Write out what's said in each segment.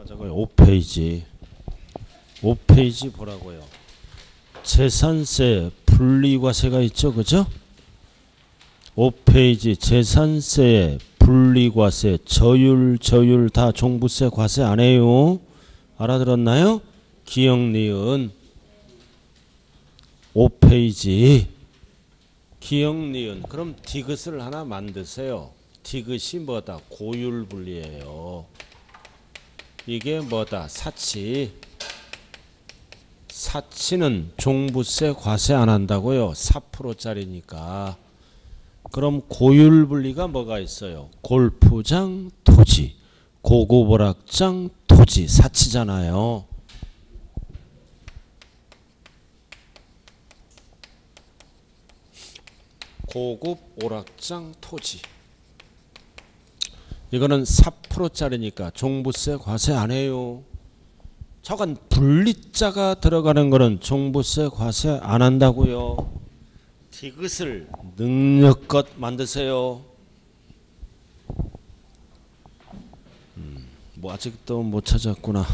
저거요. 5페이지. 5페이지 보라고요. 재산세 분리과세가 있죠. 그죠? 5페이지 재산세에 분리과세 저율 다 종부세 과세 안 해요. 알아들었나요? 기억 니은 5페이지 기억 니은. 그럼 디귿을 하나 만드세요. 디귿이 뭐다? 고율 분리예요. 이게 뭐다? 사치. 사치는 종부세 과세 안 한다고요. 4%짜리니까. 그럼 고율 분리가 뭐가 있어요? 골프장 토지, 고급 오락장 토지 사치잖아요. 고급 오락장 토지. 이거는 4%짜리니까 종부세 과세 안 해요. 저건 분리자가 들어가는 거는 종부세 과세 안 한다고요. 디귿을 능력껏 만드세요. 뭐 아직도 못 찾았구나.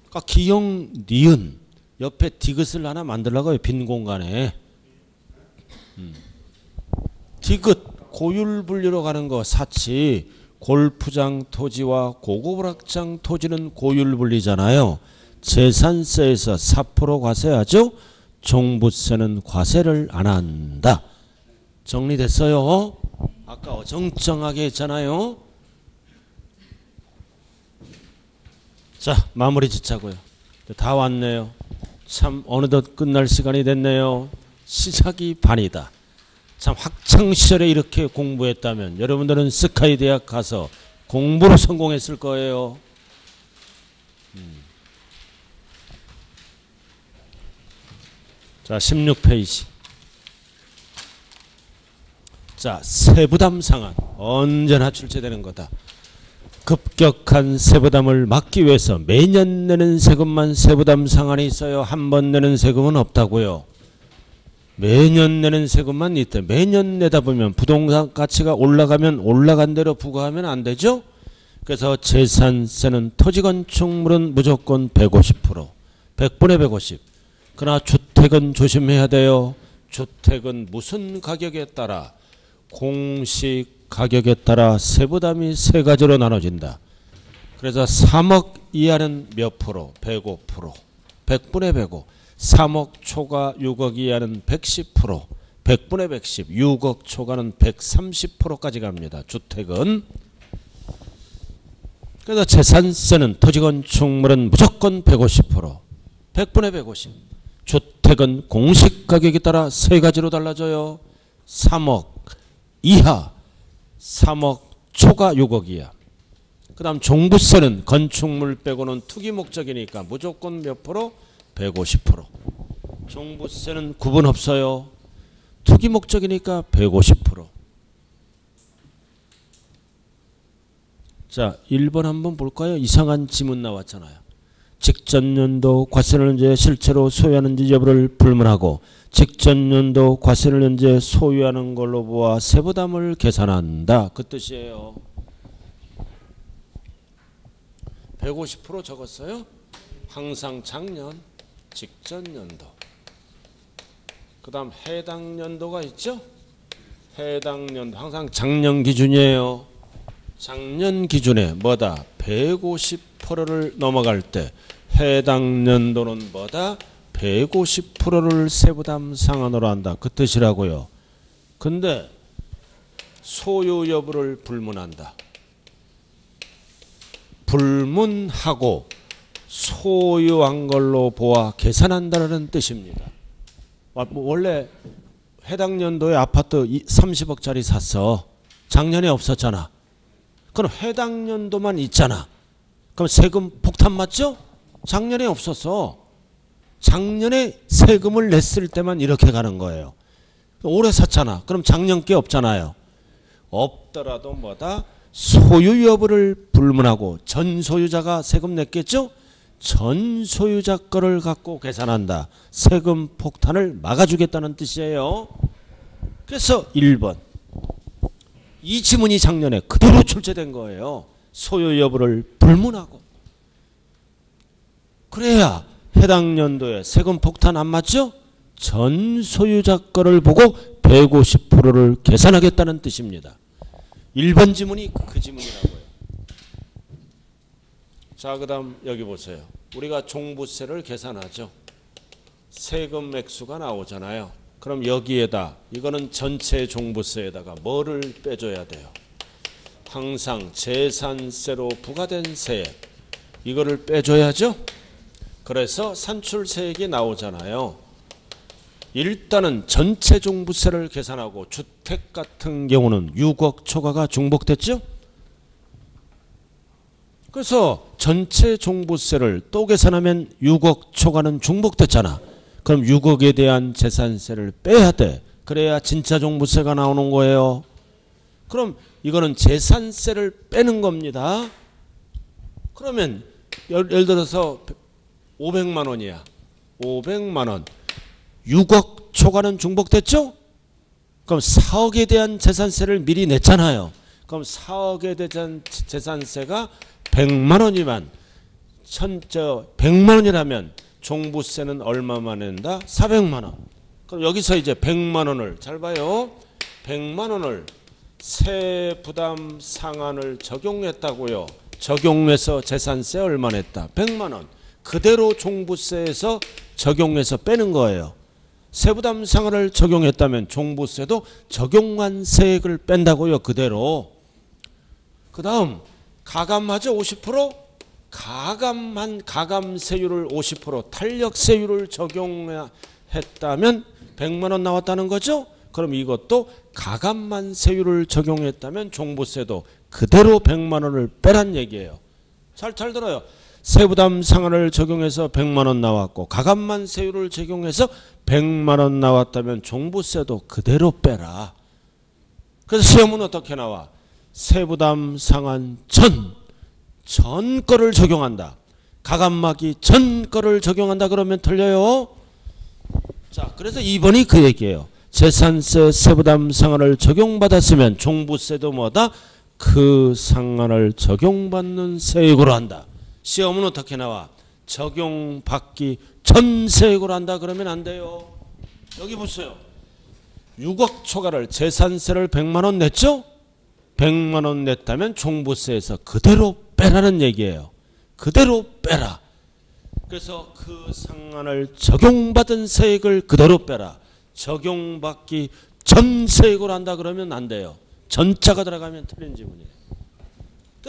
그러니까 기역 니은 옆에 디귿을 하나 만들라고요. 빈 공간에. 디귿 고율 분리로 가는 거 사치. 골프장 토지와 고급 오락장 토지는 고율 분리잖아요. 재산세에서 4% 과세하죠. 종부세는 과세를 안 한다. 정리됐어요? 아까 어정쩡하게 했잖아요. 자, 마무리 짓자고요. 다 왔네요. 참 어느덧 끝날 시간이 됐네요. 시작이 반이다. 참 학창시절에 이렇게 공부했다면 여러분들은 스카이 대학 가서 공부로 성공했을 거예요. 자, 16페이지. 자, 세부담 상한. 언제나 출제되는 거다. 급격한 세부담을 막기 위해서 매년 내는 세금만 세부담 상한이 있어요. 한 번 내는 세금은 없다고요. 매년 내는 세금만 있대. 매년 내다 보면 부동산 가치가 올라가면 올라간 대로 부과하면 안 되죠. 그래서 재산세는 토지건축물은 무조건 150%. 100분의 150. 그러나 주택은 조심해야 돼요. 주택은 무슨 가격에 따라 공시 가격에 따라 세부담이 세 가지로 나눠진다. 그래서 3억 이하는 몇 프로? 105%. 100분의 105. 3억 초과 6억 이하는 110%. 100분의 110. 6억 초과는 130%까지 갑니다. 주택은. 그래서 재산세는 토지건축물은 무조건 150%. 100분의 150. 주택은 공시가격에 따라 세 가지로 달라져요. 3억 이하, 3억 초과 6억 이하. 그 다음 종부세는 건축물 빼고는 투기 목적이니까 무조건 몇 프로? 150%. 종부세는 구분 없어요. 투기 목적이니까 150%. 자, 1번 한번 볼까요? 이상한 지문 나왔잖아요. 직전연도 과세를 언제 실제로 소유하는지 여부를 불문하고 직전연도 과세를 언제 소유하는 걸로 보아 세부담을 계산한다. 그 뜻이에요. 150% 적었어요. 항상 작년, 직전연도. 그 다음 해당 연도가 있죠. 해당 연도 항상 작년 기준이에요. 작년 기준에 뭐다? 150%를 넘어갈 때 해당 연도는 뭐다? 150%를 세부담 상한으로 한다. 그 뜻이라고요. 근데 소유 여부를 불문한다. 불문하고 소유한 걸로 보아 계산한다는 뜻입니다. 원래 해당 연도에 아파트 30억짜리 샀어. 작년에 없었잖아. 그럼 해당 연도만 있잖아. 그럼 세금 폭탄 맞죠? 작년에 없었어. 작년에 세금을 냈을 때만 이렇게 가는 거예요. 올해 샀잖아. 그럼 작년 게 없잖아요. 없더라도 뭐다? 소유 여부를 불문하고 전 소유자가 세금 냈겠죠? 전 소유자 거를 갖고 계산한다. 세금 폭탄을 막아주겠다는 뜻이에요. 그래서 1번. 이 지문이 작년에 그대로 출제된 거예요. 소유 여부를 불문하고 그래야 해당 연도에 세금 폭탄 안 맞죠? 전 소유자 거를 보고 150%를 계산하겠다는 뜻입니다. 1번 지문이 그 지문이라고요. 자, 그 다음 여기 보세요. 우리가 종부세를 계산하죠. 세금 액수가 나오잖아요. 그럼 여기에다 이거는 전체 종부세에다가 뭐를 빼줘야 돼요? 항상 재산세로 부과된 세액 이거를 빼줘야죠. 그래서 산출세액이 나오잖아요. 일단은 전체 종부세를 계산하고 주택 같은 경우는 6억 초과가 중복됐죠. 그래서 전체 종부세를 또 계산하면 6억 초과는 중복됐잖아. 그럼 6억에 대한 재산세를 빼야 돼. 그래야 진짜 종부세가 나오는 거예요. 그럼 이거는 재산세를 빼는 겁니다. 그러면 예를 들어서 500만 원이야. 500만 원. 6억 초과는 중복됐죠? 그럼 4억에 대한 재산세를 미리 냈잖아요. 그럼 4억에 대한 재산세가 100만 원이면 100만 원이라면 종부세는 얼마만 낸다? 400만 원. 그럼 여기서 이제 100만 원을 잘 봐요. 100만 원을 세부담 상한을 적용했다고요. 적용해서 재산세 얼마 냈다? 100만 원. 그대로 종부세에서 적용해서 빼는 거예요. 세부담 상한을 적용했다면 종부세도 적용한 세액을 뺀다고요. 그대로. 그 다음 가감하죠. 50%? 가감세율을 50% 탄력세율을 적용했다면 100만 원 나왔다는 거죠. 그럼 이것도 가감만 세율을 적용했다면 종부세도 그대로 100만 원을 빼란 얘기예요. 잘 들어요. 세부담 상한을 적용해서 100만 원 나왔고 가감만 세율을 적용해서 100만 원 나왔다면 종부세도 그대로 빼라. 그래서 시험은 어떻게 나와? 세부담 상한 전 거를 적용한다. 가감막이 전 거를 적용한다 그러면 틀려요. 자, 그래서 2번이 그 얘기예요. 재산세 세부담 상한을 적용받았으면 종부세도 뭐다? 그 상한을 적용받는 세액으로 한다. 시험은 어떻게 나와? 적용받기 전 세액으로 한다 그러면 안 돼요. 여기 보세요. 6억 초과를 재산세를 100만 원 냈죠? 100만 원 냈다면 종부세에서 그대로 빼라는 얘기예요. 그대로 빼라. 그래서 그 상한을 적용받은 세액을 그대로 빼라. 적용받기 전 세액으로 한다 그러면 안 돼요. 전자가 들어가면 틀린 지문이에요.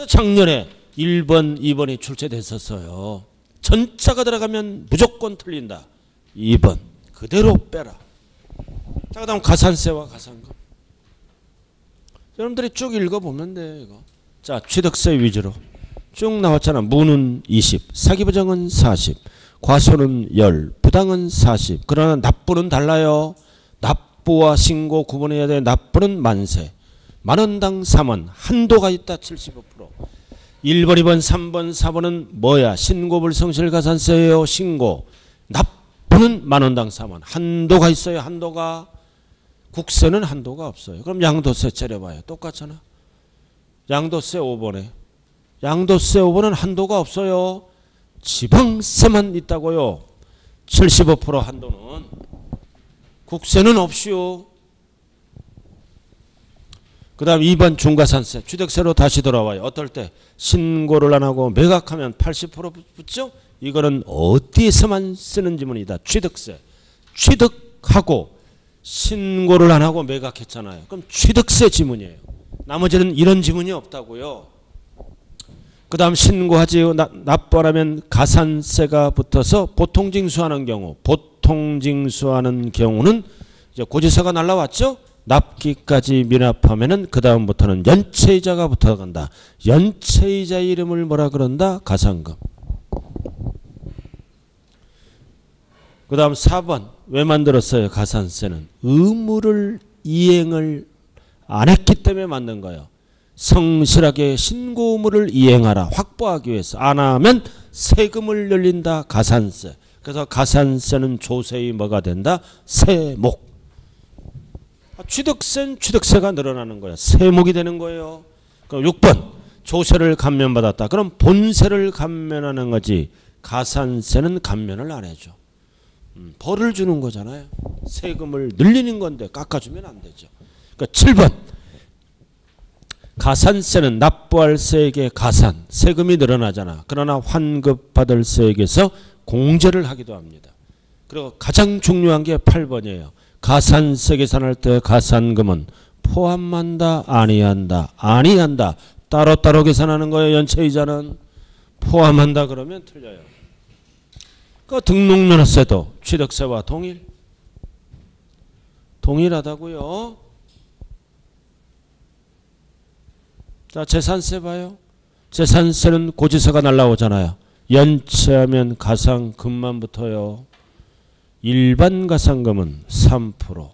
작년에 1번, 2번이 출제됐었어요. 전자가 들어가면 무조건 틀린다. 2번 그대로 빼라. 자, 그 다음 가산세와 가산금. 여러분들이 쭉 읽어보면 돼요. 이거. 자, 취득세 위주로 쭉 나왔잖아. 무는 20, 사기부정은 40, 과소는 10, 부당은 40. 그러나 납부는 달라요. 납부와 신고 구분해야 돼. 납부는 만세. 만원당 3원. 한도가 있다. 75%. 1번, 2번, 3번, 4번은 뭐야? 신고불성실가산세예요. 신고. 납부는 만원당 3원. 한도가 있어요. 한도가. 국세는 한도가 없어요. 그럼 양도세 차려봐요. 똑같잖아. 양도세 5번에. 양도세 5번은 한도가 없어요. 지방세만 있다고요. 75% 한도는. 국세는 없이요. 그 다음 2번 중과산세. 취득세로 다시 돌아와요. 어떨 때? 신고를 안 하고 매각하면 80% 붙죠? 이거는 어디에서만 쓰는 지문이다. 취득세. 취득하고 신고를 안 하고 매각했잖아요. 그럼 취득세 지문이에요. 나머지는 이런 지문이 없다고요. 그 다음 신고하지 납부 안 하면 가산세가 붙어서 보통징수하는 경우. 보통징수하는 경우는 이제 고지서가 날라왔죠? 납기까지 미납하면은 그 다음부터는 연체이자가 붙어간다. 연체이자 이름을 뭐라 그런다? 가산금. 그 다음 4번. 왜 만들었어요? 가산세는 의무를 이행을 안 했기 때문에 만든 거예요. 성실하게 신고 의무를 이행하라. 확보하기 위해서. 안 하면 세금을 늘린다. 가산세. 그래서 가산세는 조세의 뭐가 된다? 세목. 취득세는 취득세가 늘어나는 거야. 세목이 되는 거예요. 그럼 6번. 조세를 감면받았다. 그럼 본세를 감면하는 거지 가산세는 감면을 안 해줘. 벌을 주는 거잖아요. 세금을 늘리는 건데 깎아주면 안 되죠. 그러니까 7번 가산세는 납부할 세액의 가산, 세금이 늘어나잖아. 그러나 환급받을 세액에서 공제를 하기도 합니다. 그리고 가장 중요한 게 8번이에요. 가산세 계산할 때 가산금은 포함한다, 아니한다, 아니한다. 따로따로 계산하는 거예요. 연체이자는 포함한다 그러면 틀려요. 그 등록면허세도 취득세와 동일하다고요. 자, 재산세 봐요. 재산세는 고지서가 날라오잖아요. 연체하면 가상금만 붙어요. 일반 가상금은 3%,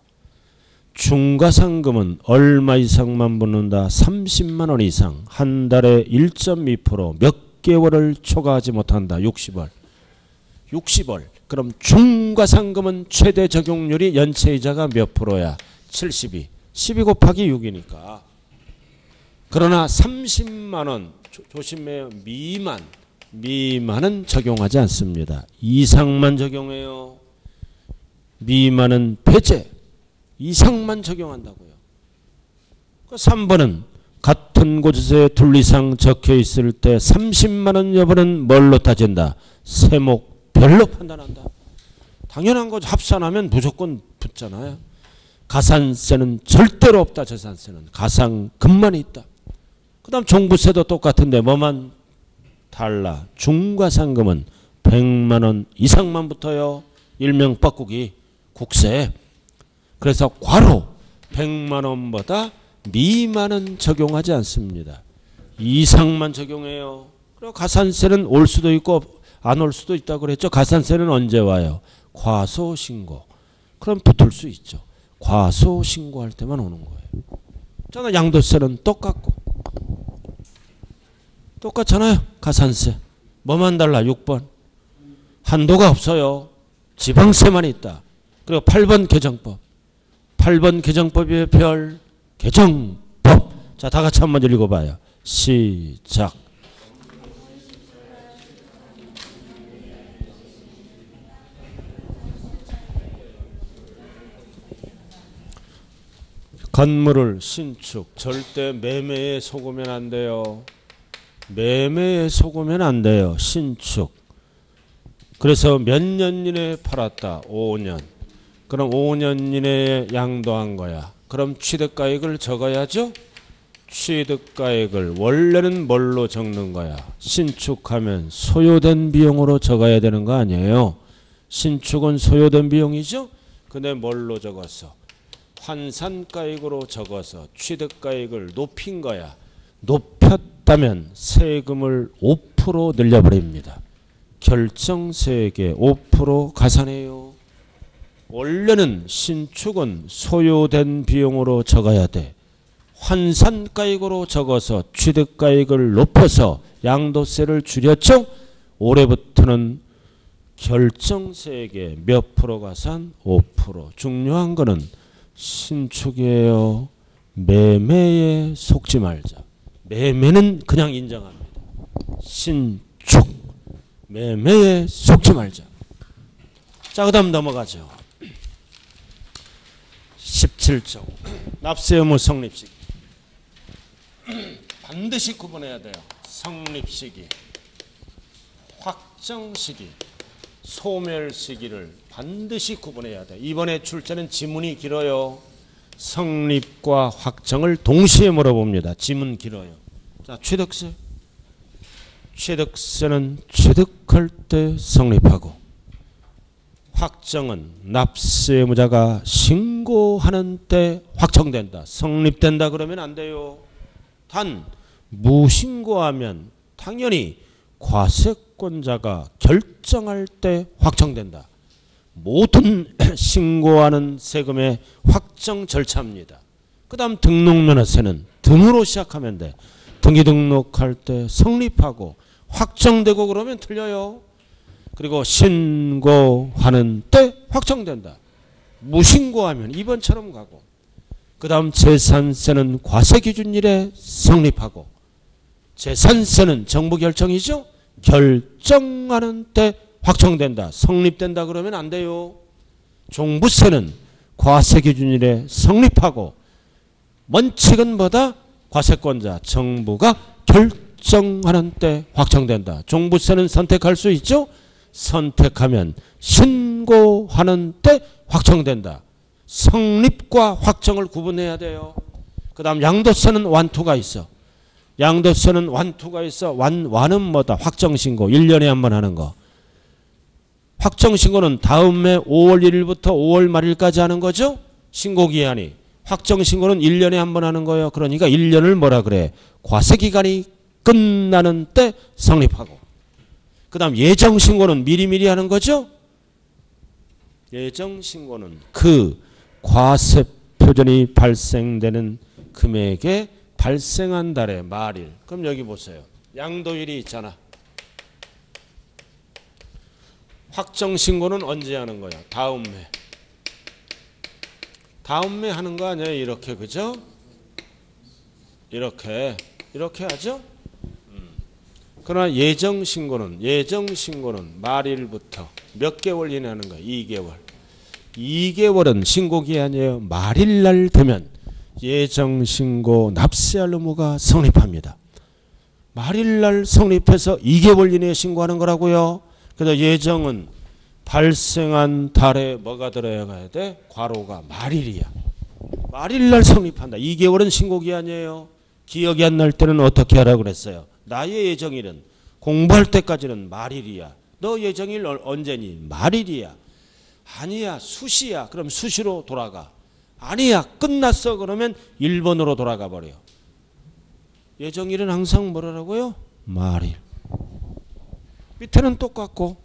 중가상금은 얼마 이상만 붙는다. 30만 원 이상, 한 달에 1.2%, 몇 개월을 초과하지 못한다. 60월. 그럼 중가상금은 최대 적용률이 연체이자가 몇 프로야? 72. 12 곱하기 6이니까. 그러나 30만 원 조심해요. 미만은 적용하지 않습니다. 이상만 적용해요. 미만은 배제, 이상만 적용한다고요. 3번은 같은 고지서에 둘 이상 적혀 있을 때 30만 원 여부는 뭘로 따진다? 세목별로 판단한다. 당연한 거죠. 합산하면 무조건 붙잖아요. 가산세는 절대로 없다. 재산세는 가상금만 있다. 그 다음 종부세도 똑같은데 뭐만 달라? 중과상금은 100만 원 이상만 붙어요. 일명 뻐꾸기 국세. 그래서 과로 100만 원보다 미만은 적용하지 않습니다. 이상만 적용해요. 그리고 가산세는 올 수도 있고 안 올 수도 있다고 그랬죠. 가산세는 언제 와요? 과소신고. 그럼 붙을 수 있죠. 과소신고할 때만 오는 거예요. 저는 양도세는 똑같잖아요. 가산세. 뭐만 달라? 6번. 한도가 없어요. 지방세만 있다. 그리고 8번 개정법. 8번 개정법의 별 개정법. 자, 다 같이 한번 읽어봐요. 시작. 건물을 신축, 절대 매매에 속으면 안 돼요. 매매에 속으면 안 돼요. 신축. 그래서 몇 년 이내에 팔았다. 5년. 그럼 5년 이내에 양도한 거야. 그럼 취득가액을 적어야죠. 취득가액을 원래는 뭘로 적는 거야? 신축하면 소요된 비용으로 적어야 되는 거 아니에요. 신축은 소요된 비용이죠. 근데 뭘로 적었어? 환산가액으로 적어서 취득가액을 높인 거야. 높였다면 세금을 5% 늘려버립니다. 결정세액의 5% 가산해요. 원래는 신축은 소요된 비용으로 적어야 돼. 환산가액으로 적어서 취득가액을 높여서 양도세를 줄였죠. 올해부터는 결정세액의 몇 프로 가산? 5%. 중요한 거는 신축이에요. 매매에 속지 말자. 매매는 그냥 인정합니다. 신축. 매매에 속지 말자. 자, 그 다음 넘어가죠. 17조. 납세 의무 성립시기. 반드시 구분해야 돼요. 성립시기, 확정시기, 소멸시기를 반드시 구분해야 돼. 이번에 출제는 지문이 길어요. 성립과 확정을 동시에 물어봅니다. 지문 길어요. 자, 취득세. 취득세는 취득할 때 성립하고, 확정은 납세 의무자가 신고하는 때 확정된다. 성립된다 그러면 안 돼요. 단 무신고하면 당연히 과세권자가 결정할 때 확정된다. 모든 신고하는 세금의 확정 절차입니다. 그 다음 등록면허세는 등으로 시작하면 돼. 등기 등록할 때 성립하고 확정되고 그러면 틀려요. 그리고 신고하는 때 확정된다. 무신고하면 2번처럼 가고, 그 다음 재산세는 과세기준일에 성립하고, 재산세는 정부 결정이죠. 결정하는 때 확정된다. 성립된다 그러면 안 돼요. 종부세는 과세기준 이래 성립하고 원칙은 뭐다? 과세권자 정부가 결정하는 때 확정된다. 종부세는 선택할 수 있죠. 선택하면 신고하는 때 확정된다. 성립과 확정을 구분해야 돼요. 그 다음 양도세는 완투가 있어. 양도세는 완투가 있어. 완은 뭐다? 확정신고. 1년에 한 번 하는 거. 확정신고는 다음 해 5월 1일부터 5월 말일까지 하는 거죠. 신고기한이. 확정신고는 1년에 한 번 하는 거예요. 그러니까 1년을 뭐라 그래? 과세기간이 끝나는 때 성립하고. 그 다음 예정신고는 미리미리 하는 거죠. 예정신고는 그 과세 표준이 발생되는 금액에 발생한 달의 말일. 그럼 여기 보세요. 양도일이 있잖아. 확정신고는 언제 하는 거야? 다음 해. 다음 해 하는 거 아니에요? 이렇게, 그죠? 이렇게 하죠? 그러나 예정신고는 말일부터 몇 개월 이내 하는 거야? 2개월. 2개월은 신고기한이에요. 말일날 되면 예정신고 납세할 의무가 성립합니다. 말일날 성립해서 2개월 이내에 신고하는 거라고요. 그래서 예정은 발생한 달에 뭐가 들어야 돼? 괄호가 말일이야. 말일날 성립한다. 2개월은 신고기한이에요. 기억이 안 날 때는 어떻게 하라고 그랬어요? 나의 예정일은 공부할 때까지는 말일이야. 너 예정일 언제니? 말일이야. 아니야, 수시야. 그럼 수시로 돌아가. 아니야, 끝났어. 그러면 1번으로 돌아가 버려. 예정일은 항상 뭐라고요? 말일. 밑에는 똑같고.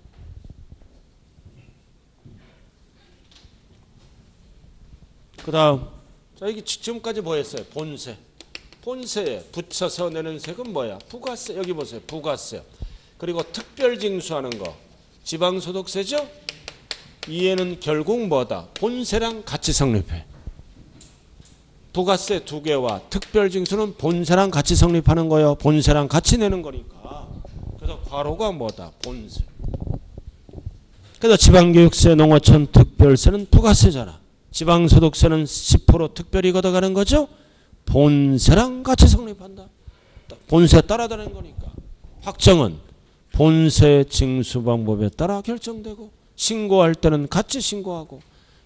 그 다음, 자, 이게 지금까지 뭐 했어요? 본세. 본세에 붙여서 내는 세금 뭐야? 부가세. 여기 보세요. 부가세. 그리고 특별징수하는 거. 지방소득세죠? 이에는 결국 뭐다? 본세랑 같이 성립해. 부가세 2개와 특별징수는 본세랑 같이 성립하는 거예요. 본세랑 같이 내는 거니까. 그래서 괄호가 뭐다? 본세. 그래서 지방교육세, 농어촌 특별세는 부가세잖아. 지방소득세는 10% 특별히 걷어가는 거죠. 본세랑 같이 성립한다. 본세 따라다니는 거니까. 확정은 본세 징수 방법에 따라 결정되고, 신고할 때는 같이 신고하고,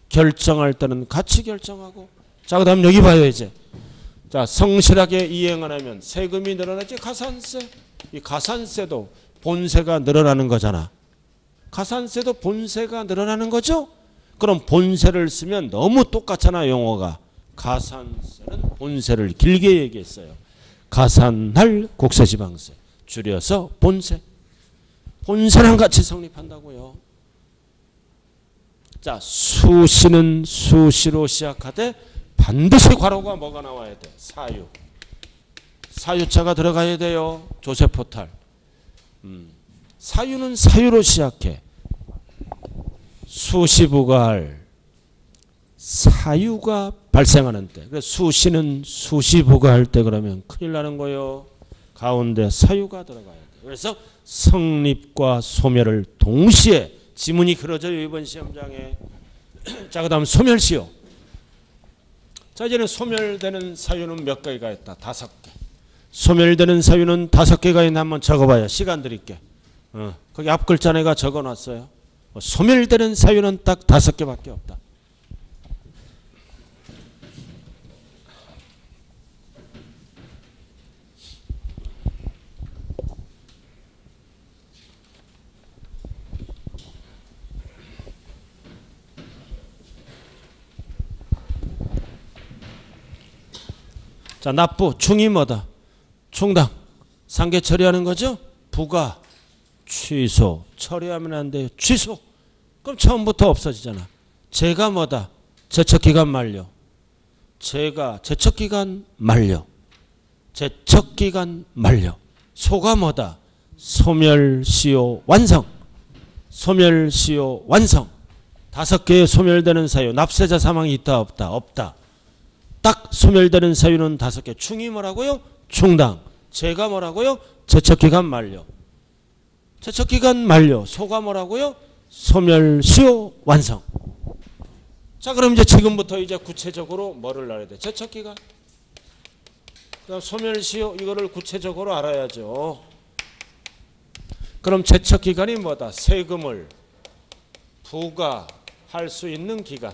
결정할 때는 같이 결정하고. 자, 그 다음 여기 봐요, 이제. 자, 성실하게 이행 안 하면 세금이 늘어나지. 가산세. 이 가산세도 본세가 늘어나는 거잖아. 가산세도 본세가 늘어나는 거죠? 그럼 본세를 쓰면 너무 똑같잖아, 용어가. 가산세는 본세를 길게 얘기했어요. 가산할 국세지방세. 줄여서 본세. 본세랑 같이 성립한다고요. 자, 수시는 수시로 시작하되 반드시 괄호가 뭐가 나와야 돼? 사유. 사유자가 들어가야 돼요. 조세포탈. 사유는 사유로 시작해. 수시부가할 사유가 발생하는 때. 그래서 수시는 수시부가할 때 그러면 큰일 나는 거예요. 가운데 사유가 들어가야 돼. 그래서 성립과 소멸을 동시에 지문이 그려져요. 이번 시험장에. 자, 그 다음 소멸시효. 자, 이제는 소멸되는 사유는 몇 가지가 있다? 5개. 소멸되는 사유는 5개가 있나 한번 적어봐요. 시간 드릴게. 거기 앞 글자 내가 적어놨어요. 소멸되는 사유는 딱 5개밖에 없다. 자, 납부, 충이 뭐다? 충당, 상계 처리하는 거죠? 부가, 취소, 처리하면 안 돼요. 취소. 그럼 처음부터 없어지잖아. 제가 뭐다? 제척기간 만료. 제가 제척기간 만료. 제척기간 만료. 소가 뭐다? 소멸시효 완성. 소멸시효 완성. 5개의 소멸되는 사유. 납세자 사망이 있다 없다? 없다. 딱 소멸되는 사유는 5개. 충이 뭐라고요? 충당. 제가 뭐라고요? 제척기간 만료. 제척기간 만료. 소가 뭐라고요? 소멸시효 완성. 자, 그럼 이제 지금부터 이제 구체적으로 뭐를 알아야 돼? 제척기간. 그다음 소멸시효 이거를 구체적으로 알아야죠. 그럼 제척기간이 뭐다? 세금을 부과할 수 있는 기간.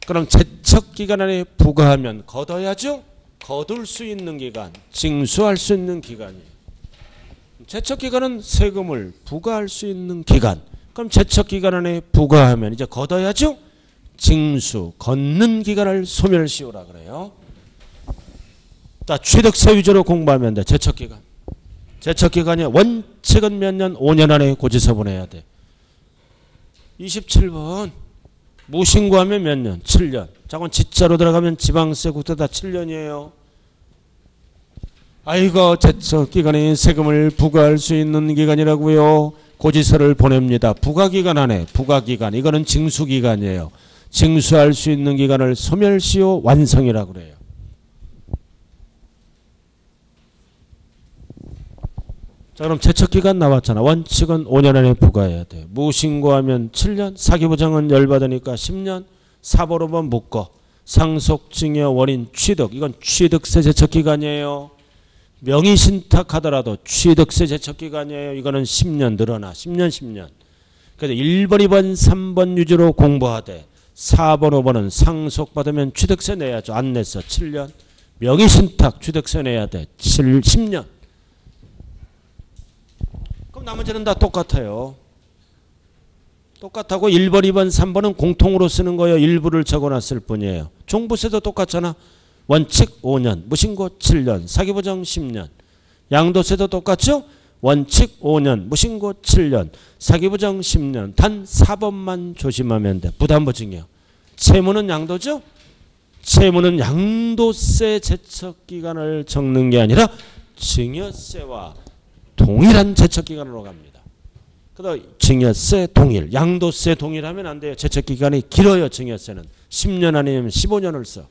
그럼 제척기간 안에 부과하면 걷어야죠? 거둘 수 있는 기간, 징수할 수 있는 기간이에요. 제척기간은 세금을 부과할 수 있는 기간. 그럼 제척기간 안에 부과하면 이제 걷어야죠? 징수, 걷는 기간을 소멸시효라 그래요. 자, 취득세 위주로 공부하면 돼. 제척기간. 제척기간이 원칙은 몇 년? 5년 안에 고지서 보내야 돼. 27번. 무신고하면 몇 년? 7년. 자, 그럼 지자로 들어가면 지방세 국세 다 7년이에요. 아이고, 제척기간이 세금을 부과할 수 있는 기간이라고요. 고지서를 보냅니다. 부과기간 안에, 부과기간. 이거는 징수기간이에요. 징수할 수 있는 기간을 소멸시효 완성이라고 그래요. 자, 그럼 제척기간 나왔잖아. 원칙은 5년 안에 부과해야 돼. 무신고하면 7년, 사기부정은 열받으니까 10년, 사보로만 묶어. 상속증여 원인 취득, 이건 취득세 제척기간이에요. 명의신탁하더라도 취득세 제척기간이에요. 이거는 10년 늘어나. 10년. 그래서 1번, 2번, 3번 유지로 공부하되 4번, 5번은 상속받으면 취득세 내야죠. 안 냈어. 7년. 명의신탁 취득세 내야 돼. 10년. 그럼 나머지는 다 똑같아요. 똑같하고 1번, 2번, 3번은 공통으로 쓰는 거예요. 일부를 적어놨을 뿐이에요. 종부세도 똑같잖아. 원칙 5년, 무신고 7년, 사기부정 10년. 양도세도 똑같죠? 원칙 5년, 무신고 7년, 사기부정 10년. 단 4번만 조심하면 돼. 부담보증이요. 채무는 양도죠? 채무는 양도세 제척기간을 적는 게 아니라 증여세와 동일한 제척기간으로 갑니다. 그다음 증여세 동일, 양도세 동일하면 안 돼요. 제척기간이 길어요. 증여세는 10년 아니면 15년을 써.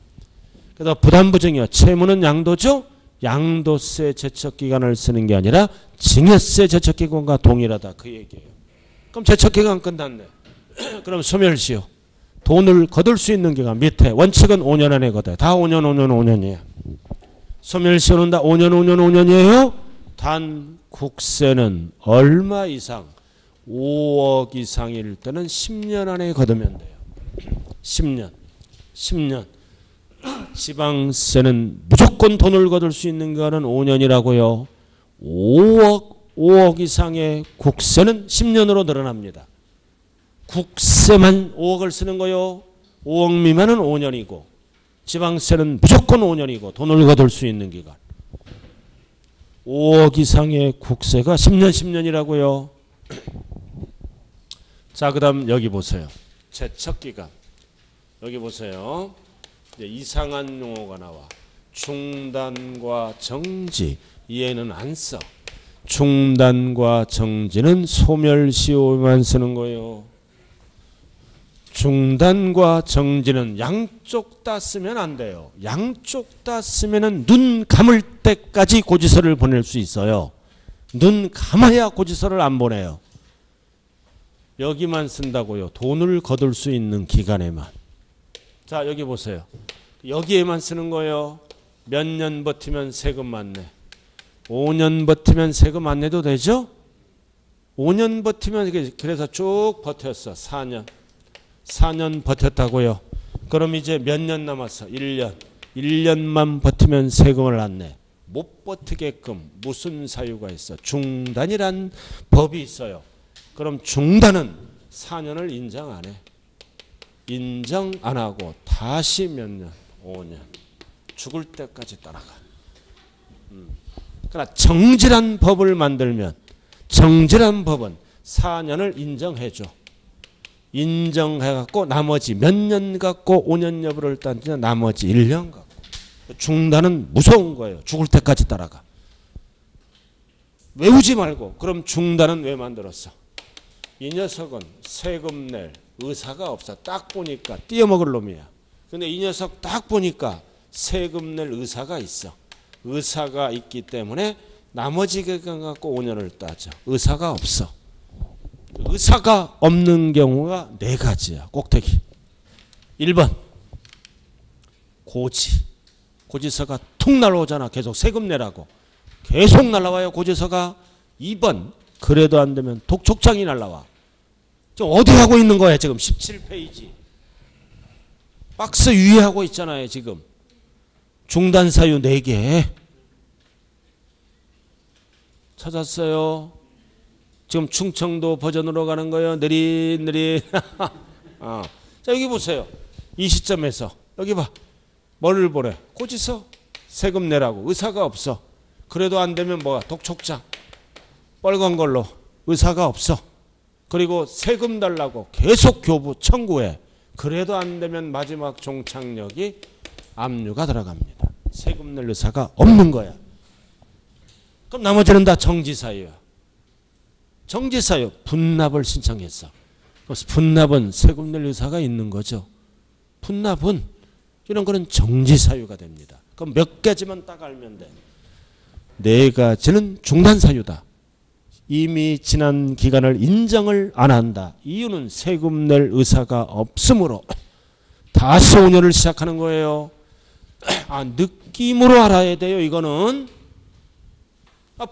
그다음 부담부증이요. 채무는 양도죠. 양도세 제척기간을 쓰는 게 아니라 증여세 제척기간과 동일하다 그 얘기예요. 그럼 제척기간 끝났네. 그럼 소멸시효. 돈을 거둘 수 있는 기간 밑에 원칙은 5년 안에 거둬. 다 5년 5년이에요. 소멸시효는 다 5년 5년이에요. 단 국세는 얼마 이상? 5억 이상일 때는 10년 안에 거두면 돼요. 10년. 지방세는 무조건 돈을 거둘 수 있는 거는 5년이라고요. 5억 이상의 국세는 10년으로 늘어납니다. 국세만 5억을 쓰는 거요. 5억 미만은 5년이고 지방세는 무조건 5년이고 돈을 거둘 수 있는 기간. 5억 이상의 국세가 10년이라고요. 자, 그 다음 여기 보세요. 제척기간. 여기 보세요. 이제 이상한 용어가 나와. 중단과 정지. 얘는 안 써. 중단과 정지는 소멸시효만 쓰는 거예요. 중단과 정지는 양쪽 다 쓰면 안 돼요. 양쪽 다 쓰면은 눈 감을 때까지 고지서를 보낼 수 있어요. 눈 감아야 고지서를 안 보내요. 여기만 쓴다고요. 돈을 거둘 수 있는 기간에만. 자, 여기 보세요. 여기에만 쓰는 거예요. 몇 년 버티면 세금 안 내. 5년 버티면 세금 안 내도 되죠? 5년 버티면 그래서 쭉 버텼어. 4년 버텼다고요. 그럼 이제 몇 년 남았어? 1년. 1년만 버티면 세금을 안 내. 못 버티게끔 무슨 사유가 있어? 중단이란 법이 있어요. 그럼 중단은 4년을 인정 안 해. 인정 안 하고 다시 몇 년? 5년. 죽을 때까지 따라가. 그러나 정지란 법을 만들면 정지란 법은 4년을 인정해줘. 인정해갖고 나머지 몇 년 갖고 5년 여부를 따지냐 나머지 1년 갖고. 중단은 무서운 거예요. 죽을 때까지 따라가. 외우지 말고. 그럼 중단은 왜 만들었어? 이 녀석은 세금 낼 의사가 없어. 딱 보니까 띄어먹을 놈이야. 근데 이 녀석 딱 보니까 세금 낼 의사가 있어. 의사가 있기 때문에 나머지 기간 갖고 5년을 따져. 의사가 없어. 의사가 없는 경우가 4가지야. 꼭대기. 1번 고지. 고지서가 툭 날아오잖아. 계속 세금 내라고. 계속 날아와요. 고지서가. 2번 그래도 안 되면 독촉장이 날아와. 지금 어디 하고 있는 거야 지금. 17페이지. 박스 위에 하고 있잖아요 지금. 중단사유 4개. 찾았어요. 지금 충청도 버전으로 가는 거예요. 느릿느릿. 자 여기 보세요. 이 시점에서 여기 봐. 뭐를 보래? 고지서. 세금 내라고. 의사가 없어. 그래도 안 되면 뭐야? 독촉장. 빨간 걸로. 의사가 없어. 그리고 세금 달라고 계속 교부 청구해. 그래도 안 되면 마지막 종착역이 압류가 들어갑니다. 세금 낼 의사가 없는 거야. 그럼 나머지는 다 정지사유야. 정지사유. 분납을 신청했어. 그래서 분납은 세금 낼 의사가 있는 거죠. 분납은 이런 거는 정지사유가 됩니다. 그럼 몇 가지만 딱 알면 돼. 4가지는 중단사유다. 이미 지난 기간을 인정을 안 한다. 이유는 세금 낼 의사가 없으므로 다시 5년을 시작하는 거예요. 느낌으로 알아야 돼요. 이거는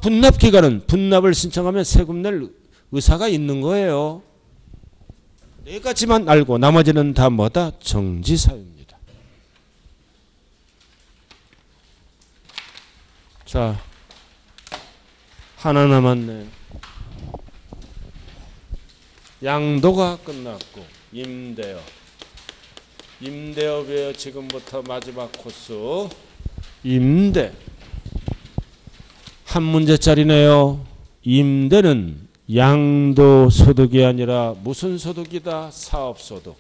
분납 기간은 분납을 신청하면 세금 낼 의사가 있는 거예요. 4가지만 알고 나머지는 다 뭐다? 정지사유입니다. 자, 하나 남았네. 양도가 끝났고 임대업. 임대업이에요. 지금부터 마지막 코스. 임대. 한 문제짜리네요. 임대는 양도소득이 아니라 무슨 소득이다? 사업소득.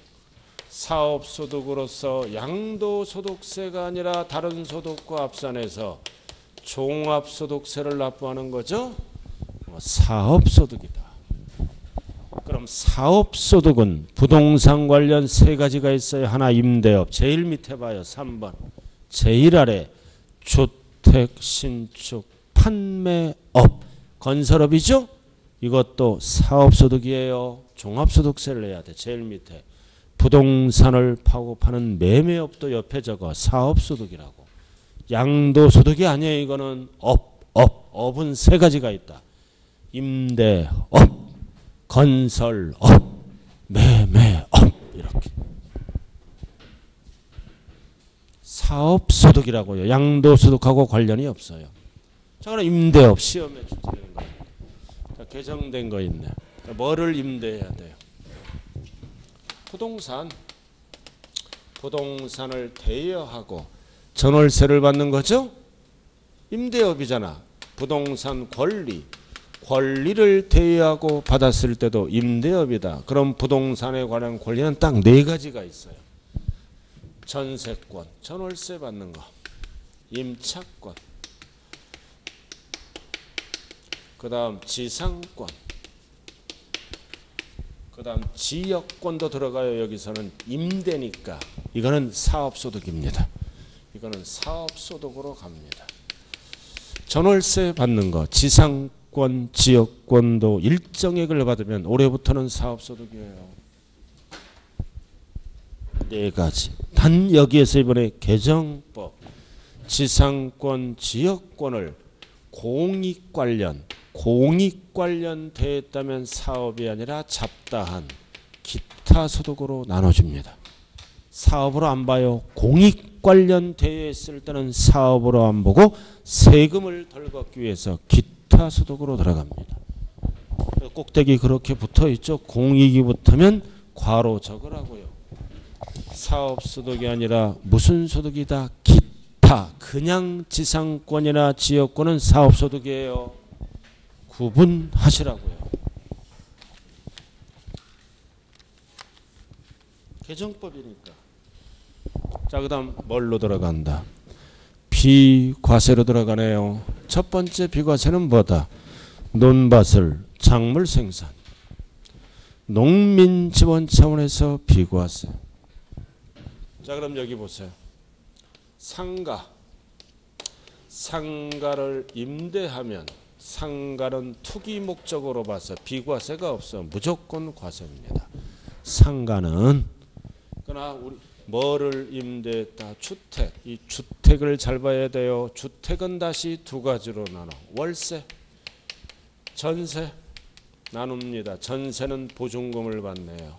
사업소득으로서 양도소득세가 아니라 다른 소득과 합산해서 종합소득세를 납부하는 거죠. 사업소득이다. 그럼 사업소득은 부동산 관련 3가지가 있어요. 하나 임대업. 제일 밑에 봐요. 3번. 제일 아래 주택, 신축, 판매업. 건설업이죠. 이것도 사업소득이에요. 종합소득세를 내야 돼. 제일 밑에. 부동산을 파고 파는 매매업도 옆에 적어. 사업소득이라고. 양도소득이 아니에요. 이거는 업은 3가지가 있다. 임대업, 건설업, 매매업. 이렇게. 사업소득이라고요. 양도소득하고 관련이 없어요. 자, 그럼 임대업 시험에 출제되는 거예요. 자, 개정된 거 있네. 자, 뭐를 임대해야 돼요? 부동산을 대여하고 전월세를 받는 거죠? 임대업이잖아. 부동산 권리를 대여하고 받았을 때도 임대업이다. 그럼 부동산에 관한 권리는 딱 4가지가 있어요. 전세권, 전월세 받는 거, 임차권, 그 다음 지상권, 그 다음 지역권도 들어가요. 여기서는 임대니까. 이거는 사업소득입니다. 이거는 사업소득으로 갑니다. 전월세 받는 거, 지상권, 지역권도 일정액을 받으면 올해부터는 사업소득이에요. 4가지. 단 여기에서 이번에 개정법, 지상권, 지역권을 공익 관련 대했다면 사업이 아니라 잡다한 기타 소득으로 나눠줍니다. 사업으로 안 봐요. 공익 관련 대했을 때는 사업으로 안 보고 세금을 덜 걷기 위해서 기타 소득으로 들어갑니다. 꼭대기 그렇게 붙어 있죠. 공익이 붙으면 괄호 적으라고요. 사업소득이 아니라 무슨 소득이다? 기타. 그냥 지상권이나 지역권은 사업소득이에요. 구분하시라고요. 개정법이니까. 자, 그 다음 뭘로 들어간다? 비과세로 들어가네요. 첫 번째 비과세는 뭐다? 논밭을 작물 생산. 농민 지원 차원에서 비과세. 자, 그럼 여기 보세요. 상가를 임대하면 상가는 투기 목적으로 봐서 비과세가 없어 무조건 과세입니다. 상가는 그러나 우리 뭐를 임대했다? 주택. 이 주택을 잘 봐야 돼요. 주택은 다시 두 가지로 나눠. 월세, 전세 나눕니다. 전세는 보증금을 받네요.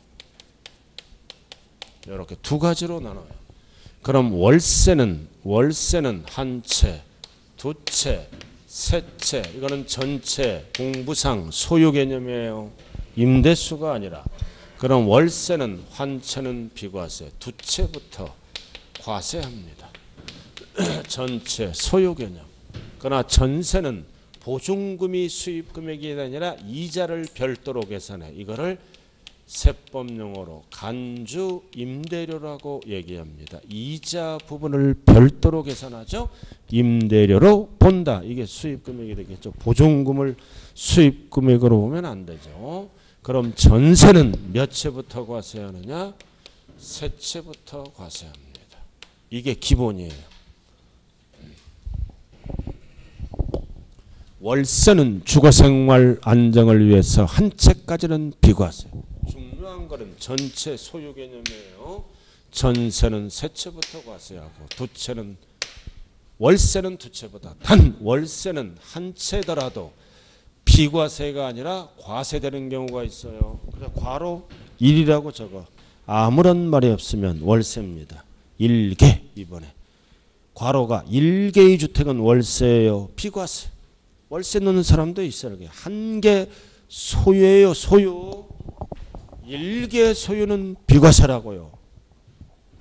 이렇게 두 가지로 나눠요. 그럼 월세는 한 채, 두 채, 세 채. 이거는 전체 공부상 소유 개념이에요. 임대수가 아니라. 그럼 월세는 한 채는 비과세, 두 채부터 과세합니다. 전체 소유 개념. 그러나 전세는 보증금이 수입 금액이 아니라 이자를 별도로 계산해. 이거를 세법용어로 간주 임대료라고 얘기합니다. 이자 부분을 별도로 계산하죠. 임대료로 본다. 이게 수입 금액이 되겠죠. 보증금을 수입 금액으로 보면 안 되죠. 그럼 전세는 몇 채부터 과세하느냐? 세 채부터 과세합니다. 이게 기본이에요. 월세는 주거생활 안정을 위해서 한 채까지는 비과세. 중요한 거는 전체 소유 개념이에요. 전세는 세 채부터 과세하고 두 채는 월세는 두 채보다 단 월세는 한 채더라도 비과세가 아니라 과세되는 경우가 있어요. 그래서 괄호 1이라고 적어. 아무런 말이 없으면 월세입니다. 1개 이번에. 괄호가 1개의 주택은 월세예요. 비과세. 월세 넣는 사람도 있어요. 한 개 소유예요. 소유. 1개 소유는 비과세라고요.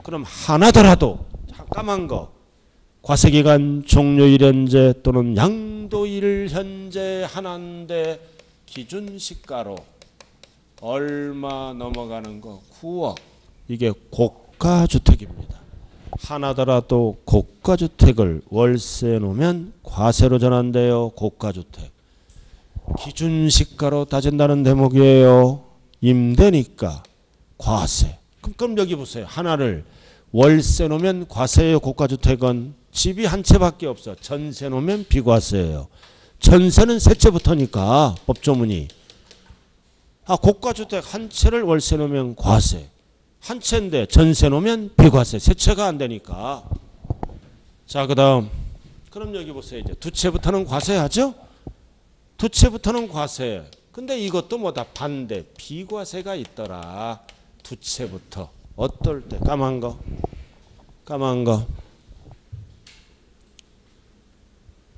그럼 하나더라도 잠깐만 거. 과세기간 종료일 현재 또는 양도일 현재 하나인데 기준시가로 얼마 넘어가는 거 9억. 이게 고가주택입니다. 하나더라도 고가주택을 월세에 놓으면 과세로 전환돼요. 고가주택. 기준시가로 따진다는 대목이에요. 임대니까 과세. 그럼 여기 보세요. 하나를 월세 놓으면 과세예요. 고가주택은. 집이 한 채밖에 없어. 전세 놓으면 비과세예요. 전세는 세 채부터니까 법조문이. 고가주택 한 채를 월세 놓으면 과세. 한 채인데 전세 놓으면 비과세. 세 채가 안 되니까. 자, 그다음 그럼 여기 보세요. 이제 두 채부터는 과세하죠? 두 채부터는 과세. 근데 이것도 뭐다? 반대. 비과세가 있더라. 두 채부터. 어떨 때? 까만 거. 까만 거.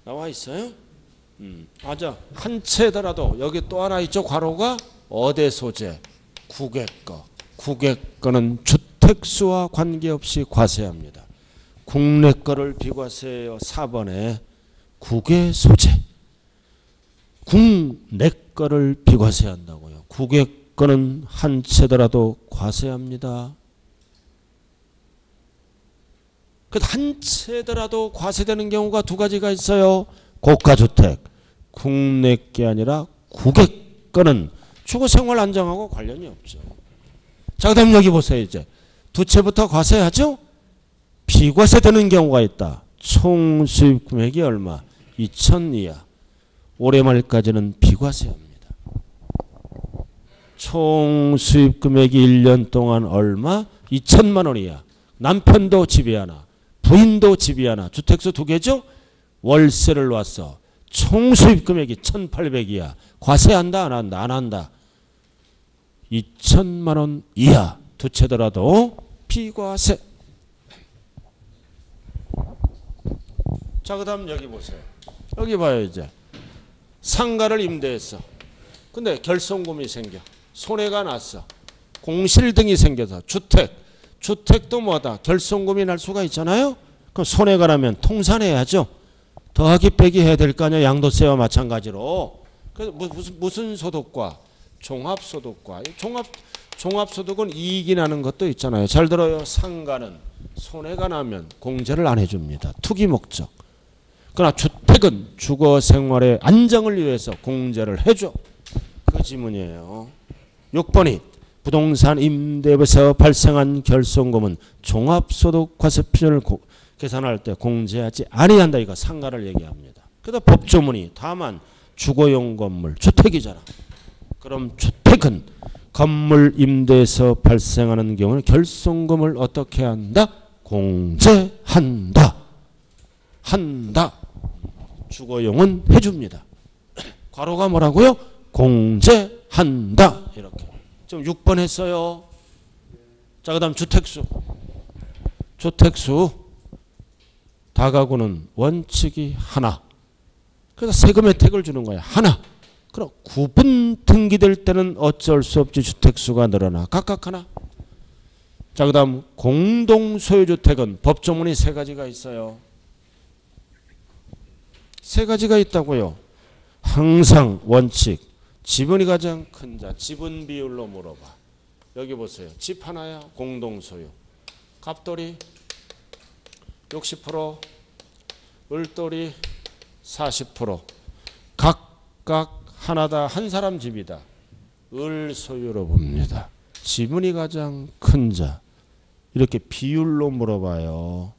나와 있어요? 맞아. 한 채더라도 여기 또 하나 있죠. 괄호가 어대 소재. 국외 거. 국외 거는 주택수와 관계없이 과세합니다. 국내 거를 비과세해요. 4번에 국외 소재. 국내 거를 비과세한다고요. 국외 거는 한 채더라도 과세합니다. 한 채더라도 과세되는 경우가 두 가지가 있어요. 고가주택. 국내 게 아니라 국외 거는 주거생활 안정하고 관련이 없죠. 자, 그 다음 여기 보세요. 이제 두 채부터 과세하죠? 비과세되는 경우가 있다. 총 수입 금액이 얼마? 2천 이하. 올해 말까지는 비과세합니다. 총 수입 금액이 1년 동안 얼마? 2천만 원 이하. 남편도 집이 하나. 부인도 집이 하나. 주택수 두 개죠? 월세를 놨어. 총 수입 금액이 1,800 이하. 과세한다 안 한다? 안 한다. 2천만 원 이하. 두 채더라도 비과세. 자, 그 다음 여기 보세요. 여기 봐요. 이제 상가를 임대했어. 근데 결손금이 생겨. 손해가 났어. 공실등이 생겨서 주택도 뭐다? 결손금이 날 수가 있잖아요. 그럼 손해가 나면 통산해야죠. 더하기 빼기 해야 될 거 아니에요. 양도세와 마찬가지로. 그래서 무슨 소득과? 종합소득과. 종합소득은 이익이 나는 것도 있잖아요. 잘 들어요. 상가는 손해가 나면 공제를 안 해줍니다. 투기 목적. 그러나 주택은 주거생활의 안정을 위해서 공제를 해줘. 그 지문이에요. 6번이 부동산 임대업에서 발생한 결손금은 종합소득과세 표준을 계산할 때 공제하지 아니한다. 이거 상가를 얘기합니다. 그래서 법조문이 다만 주거용 건물 주택이잖아. 그럼 주택은 건물 임대에서 발생하는 경우는 결손금을 어떻게 한다? 공제한다. 한다. 주거용은 해줍니다. 괄호가 뭐라고요? 공제한다. 이렇게. 지금 6번 했어요. 자, 그 다음 주택수. 주택수. 다가구는 원칙이 하나. 그래서 세금 혜택을 주는 거야. 하나. 그럼 구분 등기될 때는 어쩔 수 없이 주택수가 늘어나. 각각 하나. 자, 그 다음 공동소유주택은 법조문이 세 가지가 있어요. 세 가지가 있다고요. 항상 원칙. 지분이 가장 큰 자. 지분 비율로 물어봐. 여기 보세요. 집 하나야. 공동소유. 갑돌이 60%, 을돌이 40%. 각각 하나다. 한 사람 집이다. 을 소유로 봅니다. 지분이 가장 큰 자. 이렇게 비율로 물어봐요.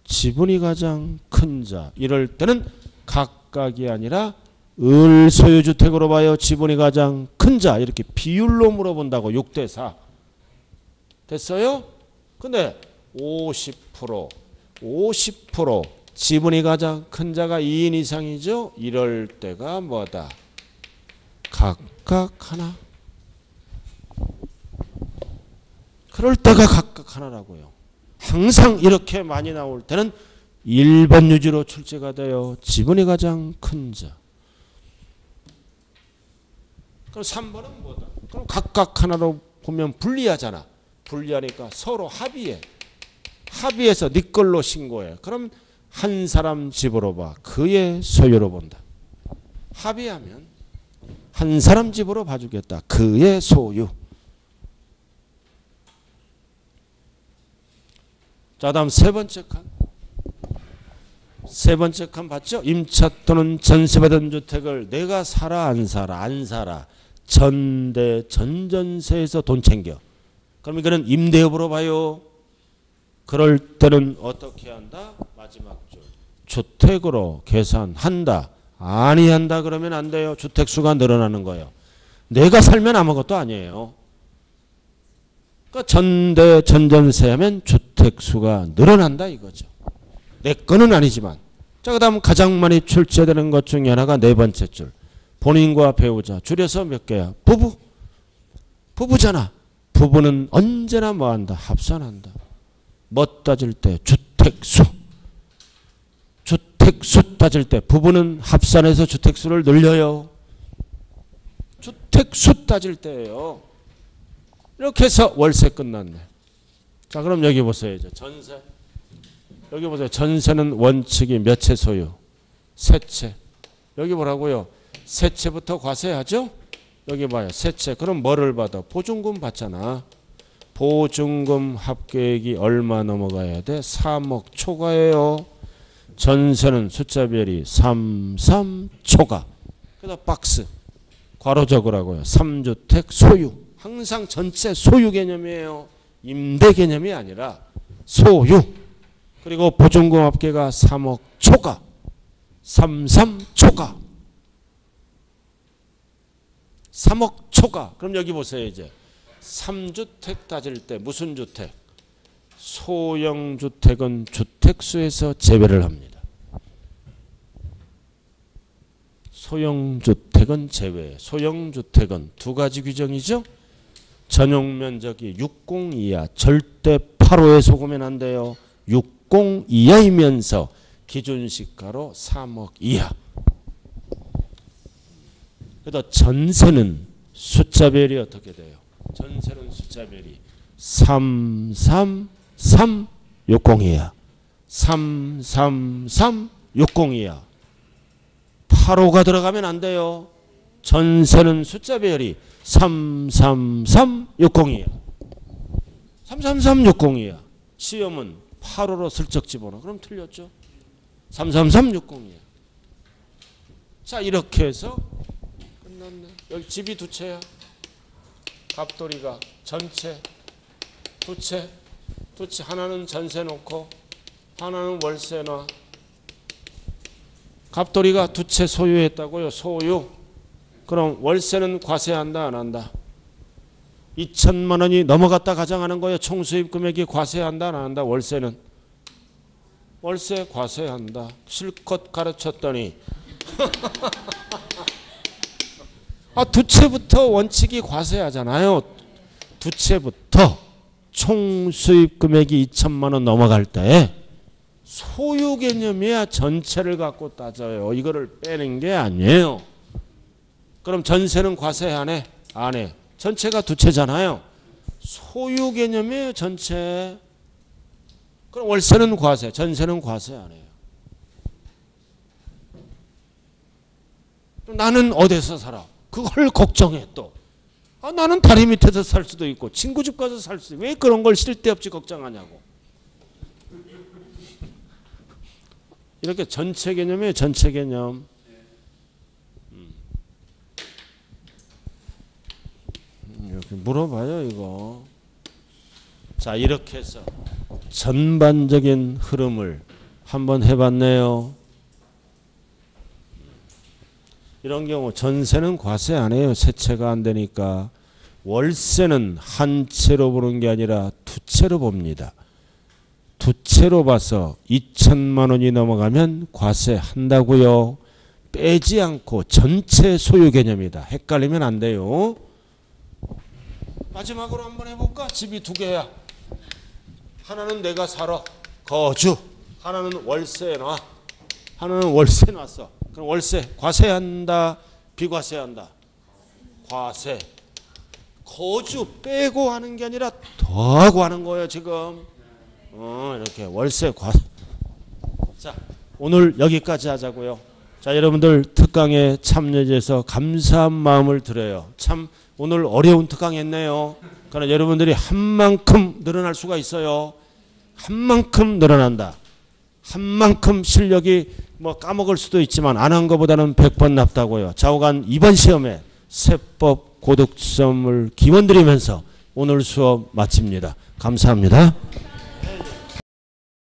지분이 가장 큰 자. 이럴 때는 각각이 아니라 을 소유주택으로 봐요. 지분이 가장 큰 자. 이렇게 비율로 물어본다고. 6대 4. 됐어요? 근데 50% 지분이 가장 큰 자가 2인 이상이죠. 이럴 때가 뭐다? 각각 하나. 그럴 때가 각각 하나라고요. 항상 이렇게 많이 나올 때는 1번 유지로 출제가 돼요. 지분이 가장 큰 자. 그럼 3번은 뭐다? 그럼 각각 하나로 보면 불리하잖아. 불리하니까 서로 합의해. 합의해서 네 걸로 신고해. 그럼 한 사람 집으로 봐. 그의 소유로 본다. 합의하면 한 사람 집으로 봐주겠다. 그의 소유. 자, 다음 세 번째 칸. 세 번째 칸 봤죠? 임차 또는 전세받은 주택을 내가 살아 안 살아? 안 살아. 전대 전전세에서 돈 챙겨. 그럼 이거는 임대업으로 봐요. 그럴 때는 어떻게 한다? 마지막 줄. 주택으로 계산한다. 아니한다 그러면 안 돼요. 주택수가 늘어나는 거예요. 내가 살면 아무것도 아니에요. 그러니까 전대 전전세 하면 주택수가 늘어난다 이거죠. 내 거는 아니지만. 자, 그 다음 가장 많이 출제되는 것 중에 하나가 네 번째 줄. 본인과 배우자. 줄여서 몇 개야? 부부. 부부잖아. 부부는 언제나 뭐한다? 합산한다. 뭐 따질 때? 주택수. 주택수 따질 때 부부는 합산해서 주택수를 늘려요. 주택수 따질 때예요. 이렇게 해서 월세 끝났네. 자, 그럼 여기 보세요. 이제 전세. 여기 보세요. 전세는 원칙이 몇 채 소유? 세 채. 여기 뭐라고요? 세 채부터 과세하죠? 여기 봐요. 세 채. 그럼 뭐를 받아? 보증금 받잖아. 보증금 합계액이 얼마 넘어가야 돼? 3억 초과예요. 전세는 숫자별이 33초과. 그래서 박스. 괄호 적으라고요. 3주택 소유. 항상 전체 소유 개념이에요. 임대 개념이 아니라 소유. 그리고 보증금 합계가 3억 초과. 33초과. 3억 초과. 그럼 여기 보세요. 이제 3주택 따질 때 무슨 주택? 소형주택은 주택수에서 제외를 합니다. 소형주택은 제외. 소형주택은 두 가지 규정이죠. 전용면적이 60 이하. 절대 8호에 속으면 안 돼요. 60 이하이면서 기준시가로 3억 이하. 그래서 전세는 숫자별이 어떻게 돼요? 전세는 숫자별이 33360이야. 33360이야. 8호가 들어가면 안 돼요. 전세는 숫자별이 33360이야. 33360이야. 시험은 8호로 슬쩍 집어넣어. 그럼 틀렸죠. 33360이야. 자, 이렇게 해서 끝났네. 여기 집이 두 채야. 갑돌이가 전체 두 채 하나는 전세 놓고 하나는 월세나. 갑돌이가 두 채 소유했다고요. 소유. 그럼 월세는 과세한다 안 한다? 2천만 원이 넘어갔다 가정하는 거예요. 총수입 금액이 과세한다 안 한다? 월세는. 월세 과세한다. 실컷 가르쳤더니 두 채부터 원칙이 과세하잖아요. 두 채부터 총수입 금액이 2천만 원 넘어갈 때 소유 개념이야. 전체를 갖고 따져요. 이거를 빼는 게 아니에요. 그럼 전세는 과세 안 해? 안 해. 전체가 두 채잖아요. 소유 개념이에요. 전체. 그럼 월세는 과세, 전세는 과세 안 해요. 나는 어디서 살아? 그걸 걱정해 또. 나는 다리 밑에서 살 수도 있고 친구 집 가서 살 수도 있고 왜 그런 걸 쓸데없이 걱정하냐고. 이렇게 전체 개념이에요. 전체 개념. 이렇게 물어봐요 이거. 자 이렇게 해서 전반적인 흐름을 한번 해봤네요. 이런 경우 전세는 과세 안 해요. 세 채가 안 되니까. 월세는 한 채로 보는 게 아니라 두 채로 봅니다. 두 채로 봐서 2천만 원이 넘어가면 과세한다고요. 빼지 않고 전체 소유 개념이다. 헷갈리면 안 돼요. 마지막으로 한번 해볼까? 집이 두 개야. 하나는 내가 살아. 거주. 하나는 월세에 놔. 하나는 월세 놨어. 그럼 월세 과세한다 비과세한다? 과세. 거주 빼고 하는 게 아니라 더하고 하는 거예요 지금. 이렇게 월세 과세. 자 오늘 여기까지 하자고요. 자 여러분들 특강에 참여해서 감사한 마음을 드려요. 참 오늘 어려운 특강 했네요. 그러나 여러분들이 한 만큼 늘어날 수가 있어요. 한 만큼 늘어난다. 한 만큼 실력이 까먹을 수도 있지만 안 한 것보다는 100번 낫다고요. 좌우간 이번 시험에 세법 고득점을 기원드리면서 오늘 수업 마칩니다. 감사합니다.